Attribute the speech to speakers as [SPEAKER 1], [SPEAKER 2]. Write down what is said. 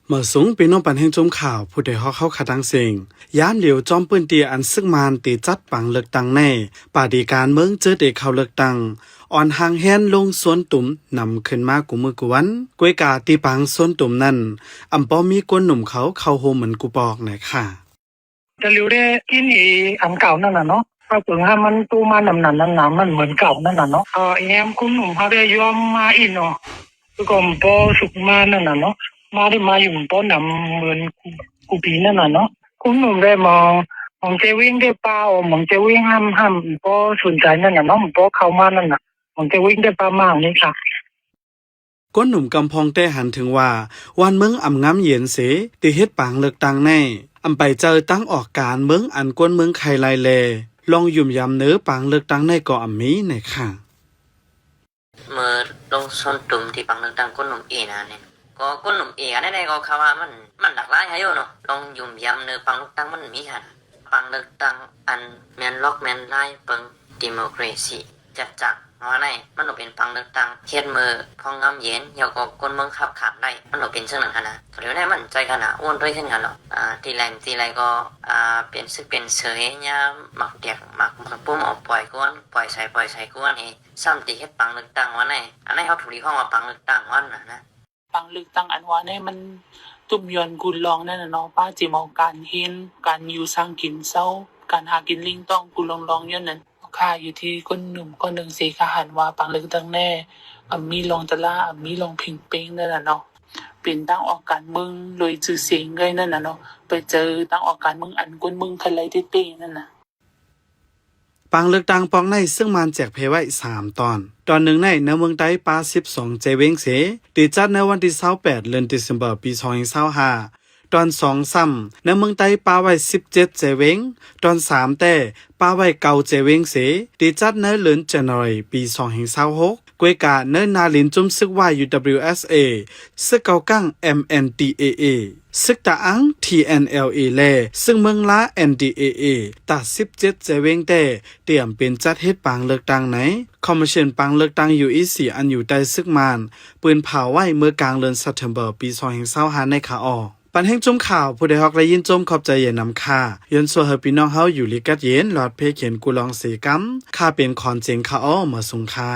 [SPEAKER 1] เมื่อสูงเป็นน้องปันแห่งจมข่าวผู้ใดฮอกเข้าขัดดังเสียงย้านเหลียวจอมปืนเตียอันซึกมานตีจัดปังเลือกตังในป่าดีการเมืองเจอเด็กเขาเลือกตังอ่อนห่างแฮนลงสวนตุ่มนำขึ้นมากูมือกูวันกวยกาตีปังสวนตุ่มนั่นอำปอมีกวนหนุ่มเขาเข้าโฮมเหมือนกูบอกหน่อยค่ะ
[SPEAKER 2] จะเร็วได้กินอันเก่านั่นน่ะเนาะถ้าเปิงให้มันตู้มาหนำมันเหมือนเก่านั่นน่ะเนาะแอมคุณหนุ่มเขาได้ยอมมาอินเนาะคือก็มปอสุกมานั่นน่ะเนาะมาได้มาอยู่ปอนำเหมือนกูปีนั่นน่ะเนาะคุณหนุ่มได้มองเจวิ่งได้เปล่ามองเจวิ่งห้ามปอสนใจนั่นน่ะเนาะปอเข้ามานั่นน่ะมองเจวิ่งได้เปล่ามากนี่ค่ะ
[SPEAKER 1] ก้นหนุ่มกำพองแต่หันถึงว่าวันเมืองอ่ำง้ำเย็นเสติเฮ็ดปางเลือกตังในอำไปเจอตั้งออกการเมืองอันกวนเมืองไข่ลายแลลองยุ่มยำเนื้อปางเลือกตังในก่ออ่ำมีหน่อยค่ะ
[SPEAKER 3] เมื่อลงส้นตุ่มที่ปังเลือกตังก้นหนุ่มเอนะเนี่ยก็ก้นหนุ่มเอกันได้ก็คำว่ามันหลากหลายให้โยเนาะลองยุ่มยำเนื้อปังเลือกตังมันมีค่ะปังเลือกตังอันแมนล็อกแมนไล่เปิงดิโมคราซีจัดจักว่าในมันต้องเป็นปังเลือกตังเฮ็ดมือพองงำเย็นเหี่ยวก็ก้นเมืองขับขาดได้มันต้องเป็นเชิงนั้นขนาดเดี๋ยวนี้มันใจขนาดอ้วนด้วยขึ้นกันหรอกทีไรก็เป็นซึกเป็นเสยเนี่ยหมักเด็กหมักปุ้มออกปล่อยก้นปล่อยใส่ก้นนี่ซ้ำตีเฮ็ดปังเลือกตังว่าในอันนี้เขาถูกที่ห้องว่าปังเลือกตังวันนะ
[SPEAKER 4] ปังเลือกตังอันว่าในมันตุ่มยอนกุลลองนั่นน่ะเนาะป้าจิมเอาการเห็นการอยู่สร้างกินเศร้าการหากินลิงต้องกุลลองย้อนนั้นค่าอยู่ที่คนหนุ่มคนหนึ่งเสกหันว่าปังเลือกตังแน่มีลองตะล่ามีลองพิงเป้งนั่นน่ะเนาะเป็นตั้งออกการเมืองโดยชื่อเสียงเลยนั่นน่ะเนาะไปเจอตั้งออกการเมืองอันก้นเมืองคันไรเต้ๆนั่นน่ะ
[SPEAKER 1] ปังเลือกตังปองในซึ่งมันแจกเพไว้3 ตอนหนึ่งในเมืองใต้ปา12เจเวงเสติจัดในวันที่28เดือนธันวาคมปี2025ตอน2ซ้ำในเมืองใต้ปาไว้17เจเวงตอน3แต่ปาไว้9เจเวงเสติจัดในเดือนธันวาคมปี2026กวยกาเนินนาลินจุมซึกว่า UWSA ซึกเกากัง MNDAA ซึกตาอัง TNLA แลซึ่งเมืองละ NDAA ตัด17เจเวงแต่เตรียมเป็นจัดเฮ็ดปังเลือกตั้งไหนคอมมิชชั่นปังเลือกตั้ง UEC อันอยู่ใต้ซึกมานปืนเผาไว้เมื่อกลางเดือนธันวาคมปี2025ในขาออกปันแห่งจมข่าวผู้ใดฮอกและยินจมขอบใจเย็นนำค่าย้อนสัวเฮพี่น้องเฮาอยู่ลิกัดเย็นหลอดเพเขียนกูลองเสกัมค่าเป็นคอนเจงค่าอ้อมาสุงค่า